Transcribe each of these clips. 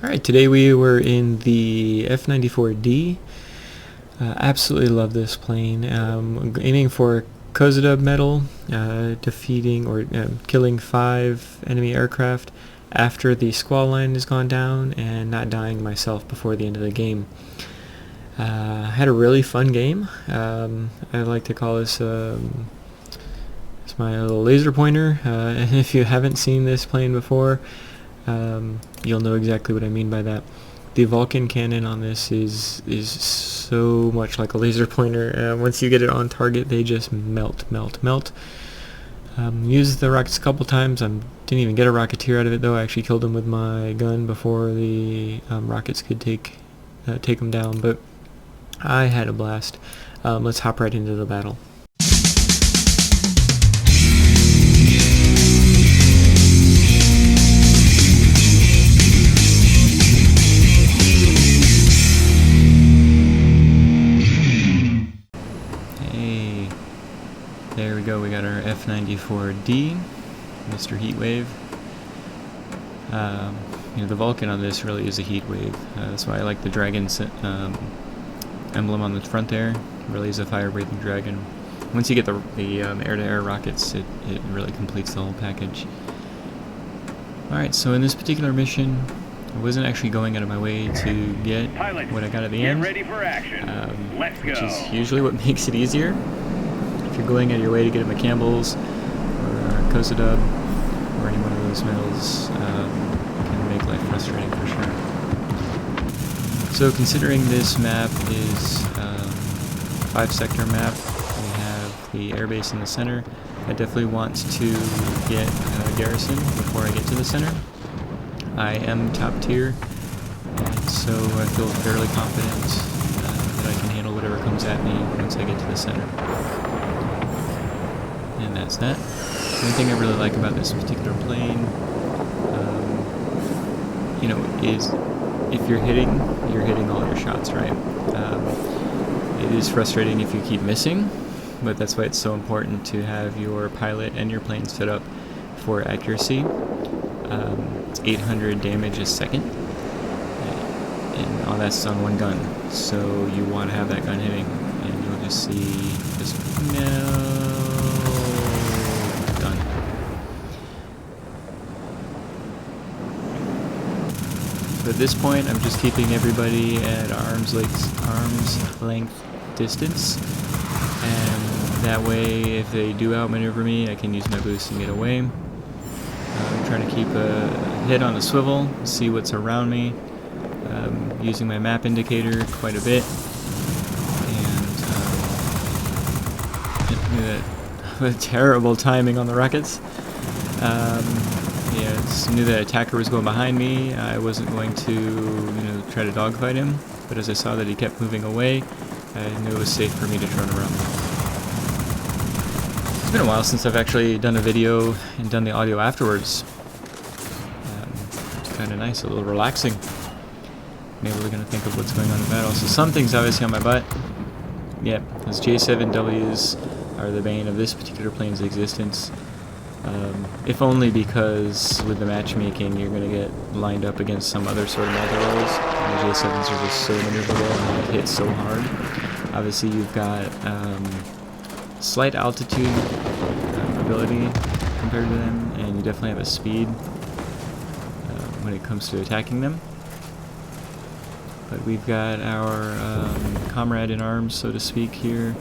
Alright, today we were in the F-94D. Absolutely love this plane. Aiming for Kozadub medal, defeating or killing 5 enemy aircraft after the squall line has gone down, and not dying myself before the end of the game. Had a really fun game. I like to call this it's my little laser pointer. And if you haven't seen this plane before, you'll know exactly what I mean by that. The Vulcan cannon on this is so much like a laser pointer. Once you get it on target, they just melt. Used the rockets a couple times. Didn't even get a rocketeer out of it though. I actually killed him with my gun before the rockets could take them down. But I had a blast. Let's hop right into the battle. There we go, we got our F-94D, Mr. Heatwave. The Vulcan on this really is a heat wave. That's why I like the dragon emblem on the front there. It really is a fire-breathing dragon. Once you get the air-to-air rockets, it really completes the whole package. Alright, so in this particular mission, I wasn't actually going out of my way to get what I got at the end, which is usually what makes it easier. If you're going out of your way to get a McCampbell's or a Kozadub or any one of those medals, it can make life frustrating for sure. So considering this map is a 5-sector map, we have the airbase in the center. I definitely want to get a garrison before I get to the center. I am top tier, and so I feel fairly confident that I can handle whatever comes at me once I get to the center. And that's that. One thing I really like about this particular plane, is if you're hitting all your shots, right? It is frustrating if you keep missing, but that's why it's so important to have your pilot and your plane set up for accuracy. It's 800 damage a second, and all that's on one gun, so you want to have that gun hitting, and you'll just see just done. So at this point, I'm just keeping everybody at arm's length distance, and that way, if they do outmaneuver me, I can use my boost and get away. I'm trying to keep a head on a swivel, see what's around me, using my map indicator quite a bit, and terrible timing on the rockets. Just knew that attacker was going behind me. I wasn't going to, try to dogfight him, but as I saw that he kept moving away, I knew it was safe for me to turn around. It's been a while since I've actually done a video and done the audio afterwards. It's kind of nice, a little relaxing. Maybe we're going to think of what's going on in battle. So something's obviously on my butt. Yep, those J7Ws are the bane of this particular plane's existence. If only because with the matchmaking you're going to get lined up against some other sort of multi-rolls, and the J7s are just so maneuverable and hit so hard. Obviously you've got slight altitude ability compared to them, and you definitely have a speed when it comes to attacking them. But we've got our comrade in arms, so to speak, here.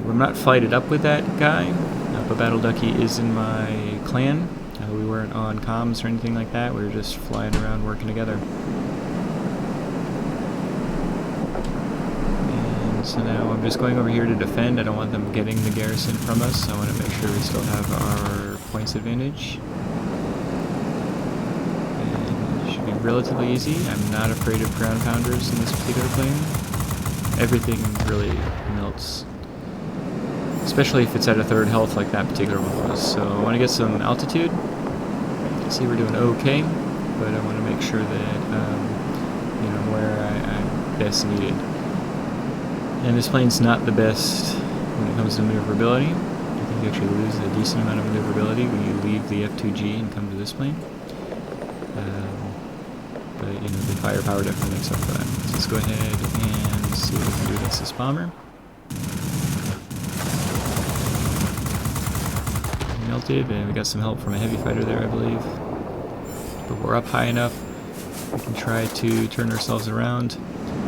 We're not fighted up with that guy, but Battle Ducky is in my clan. We weren't on comms or anything like that. We were just flying around working together. And so now I'm just going over here to defend. I don't want them getting the garrison from us. I want to make sure we still have our points advantage. And it should be relatively easy. I'm not afraid of ground pounders in this particular plane. Everything really melts, especially if it's at a third health like that particular one was. So I want to get some altitude. See, we're doing okay, but I want to make sure that where I'm best needed. And this plane's not the best when it comes to maneuverability. I think you actually lose a decent amount of maneuverability when you leave the F-2G and come to this plane. but you know, the firepower definitely makes up for that. So let's go ahead and see what we can do against this bomber. Melted, and we got some help from a heavy fighter there, I believe. But we're up high enough. We can try to turn ourselves around.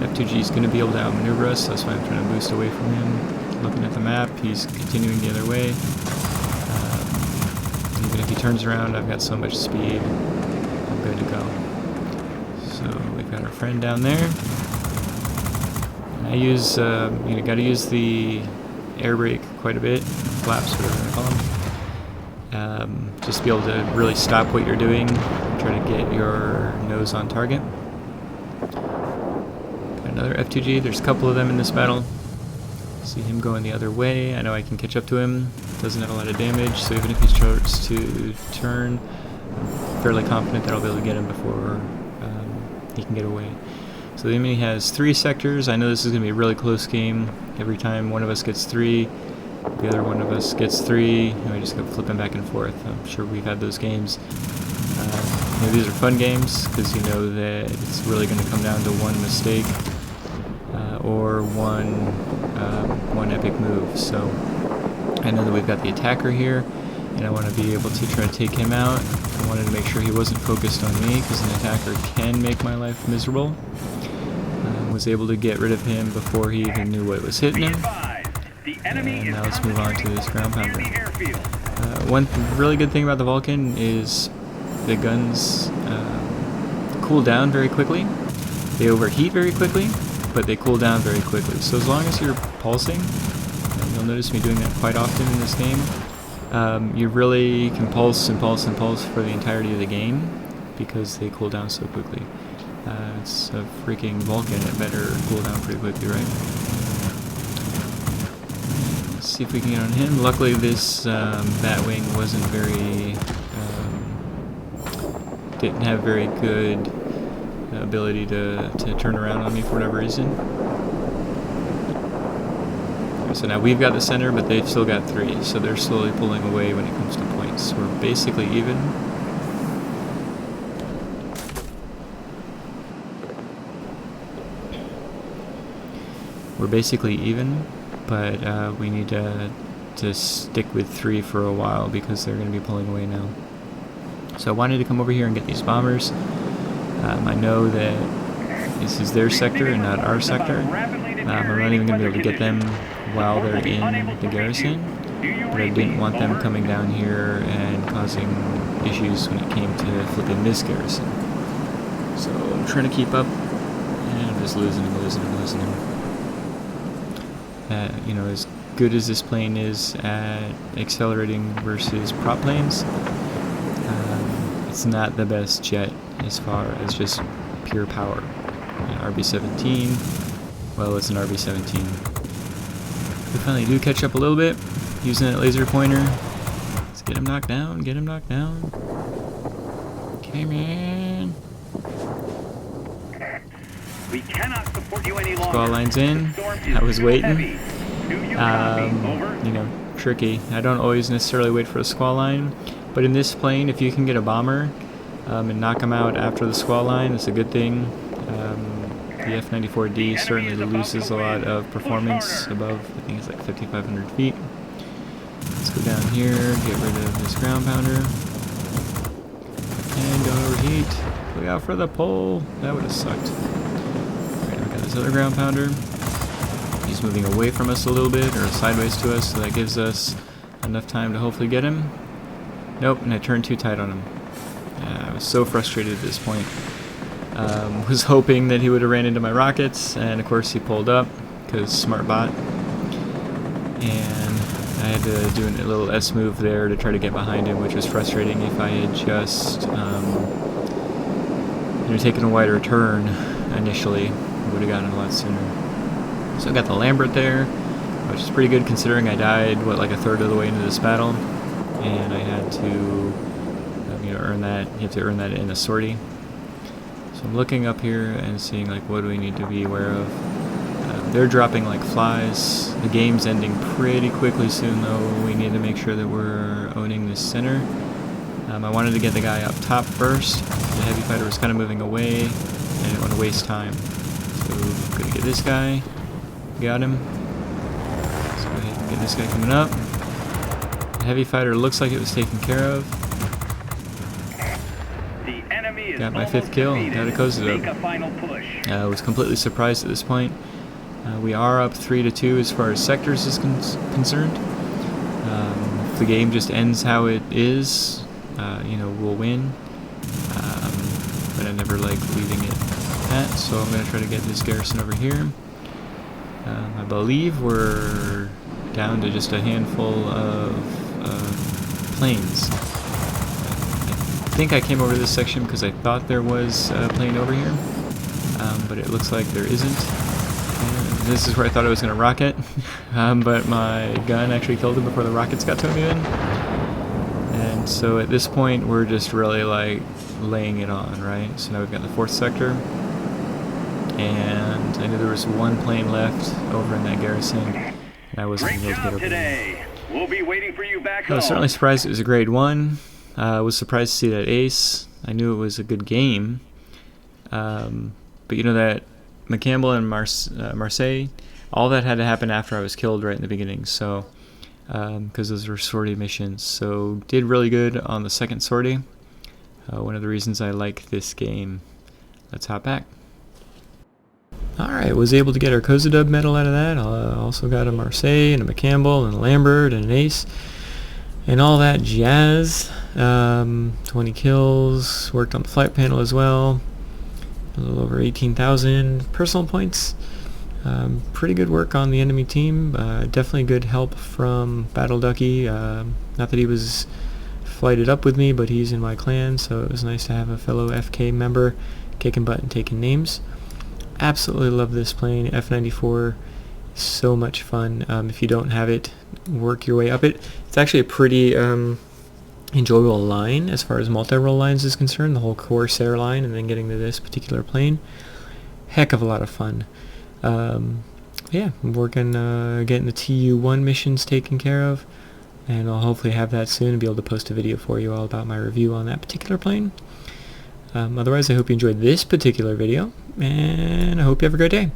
F2G is going to be able to outmaneuver us, so that's why I'm trying to boost away from him. Looking at the map, he's continuing the other way. Even if he turns around, I've got so much speed, I'm good to go. So we've got our friend down there. And I use, you got to use the air brake quite a bit, flaps, whatever you want to call them. Just to be able to really stop what you're doing, try to get your nose on target. Got another F2G, there's a couple of them in this battle. See him going the other way. I know I can catch up to him. Doesn't have a lot of damage, so even if he starts to turn, I'm fairly confident that I'll be able to get him before he can get away. So the enemy has 3 sectors. I know this is going to be a really close game. Every time one of us gets 3, the other one of us gets 3, and we just go flipping back and forth. I'm sure we've had those games. You know, these are fun games because you know that it's really going to come down to one mistake or one epic move. So I know that we've got the attacker here, and I want to be able to try to take him out. I wanted to make sure he wasn't focused on me because an attacker can make my life miserable. Was able to get rid of him before he even knew what was hitting him. And now let's move on to this ground pounder. One really good thing about the Vulcan is the guns cool down very quickly. They overheat very quickly, but they cool down very quickly. So as long as you're pulsing, and you'll notice me doing that quite often in this game, you really can pulse and pulse and pulse for the entirety of the game because they cool down so quickly. It's a freaking Vulcan, it better cool down pretty quickly, right? Let's see if we can get on him. Luckily this Batwing wasn't very, didn't have very good ability to turn around on me for whatever reason. So now we've got the center, but they've still got 3, so they're slowly pulling away when it comes to points. We're basically even. We're basically even, but we need to stick with 3 for a while because they're going to be pulling away now. So I wanted to come over here and get these bombers. I know that this is their sector and not our sector. I'm not even going to be able to get them while they're in the garrison, but I didn't want them coming down here and causing issues when it came to flipping this garrison. So I'm trying to keep up, and I'm just losing him. You know, as good as this plane is at accelerating versus prop planes, it's not the best jet as far as just pure power. RB-17, well, it's an RB-17. We finally do catch up a little bit using that laser pointer. Let's get him knocked down, Okay, man. We cannot support you any longer. Squall lines in. I was waiting. You know, tricky. I don't always necessarily wait for a squall line, but in this plane, if you can get a bomber and knock him out after the squall line, it's a good thing. The F-94D certainly loses a lot of performance above, I think it's like 5,500 feet. Let's go down here, get rid of this ground pounder. And don't overheat. Look out for the pole. That would have sucked. Alright, we got this other ground pounder. He's moving away from us a little bit, or sideways to us, so that gives us enough time to hopefully get him. Nope, and I turned too tight on him. I was so frustrated at this point. Was hoping that he would have ran into my rockets, and of course he pulled up, because smart bot. And I had to do a little S move there to try to get behind him, which was frustrating. If I had just taken a wider turn initially, I would have gotten a lot sooner. So I got the Lambert there, which is pretty good considering I died, what, like a third of the way into this battle, and I had to earn that. You have to earn that in a sortie. So I'm looking up here and seeing like what do we need to be aware of. They're dropping like flies. The game's ending pretty quickly soon, though. We need to make sure that we're owning this center. I wanted to get the guy up top first. The heavy fighter was kind of moving away, and I didn't want to waste time. So I'm gonna get this guy. Got him. Let's go ahead and get this guy coming up. The heavy fighter looks like it was taken care of. The enemy is Got my almost 5th kill. defeated. Got a cozy Make dub. a final push. I was completely surprised at this point. We are up 3-2 as far as sectors is concerned. If the game just ends how it is, you know, we'll win. But I never like leaving it at, so I'm going to try to get this garrison over here. I believe we're down to just a handful of planes. I think I came over this section because I thought there was a plane over here, but it looks like there isn't. And this is where I thought I was going to rocket, but my gun actually killed him before the rockets got to him even. And so at this point we're just really like laying it on, right? So now we've got the 4th sector, and I knew there was one plane left over in that garrison, and I wasn't Great able to get job over there. today. We'll be waiting for you back I was home. certainly surprised it was a grade 1. I was surprised to see that ace. I knew it was a good game. But you know that McCampbell and Marseille, all that had to happen after I was killed right in the beginning. So, because those were sortie missions. So did really good on the 2nd sortie. One of the reasons I like this game. Let's hop back. Alright, was able to get our Kozadub medal out of that. Also got a Marseille and a McCampbell and a Lambert and an ace. And all that jazz. 20 kills. Worked on the flight panel as well. A little over 18,000 personal points. Pretty good work on the enemy team. Definitely good help from Battle Ducky. Not that he was flighted up with me, but he's in my clan, so it was nice to have a fellow FK member kicking butt and taking names. Absolutely love this plane. F-94, so much fun. If you don't have it, work your way up it. It's actually a pretty enjoyable line as far as multi-role lines is concerned, the whole Corsair line, and then getting to this particular plane. Heck of a lot of fun. Yeah, I'm working, getting the TU1 missions taken care of, and I'll hopefully have that soon and be able to post a video for you all about my review on that particular plane. Otherwise, I hope you enjoyed this particular video, and I hope you have a great day.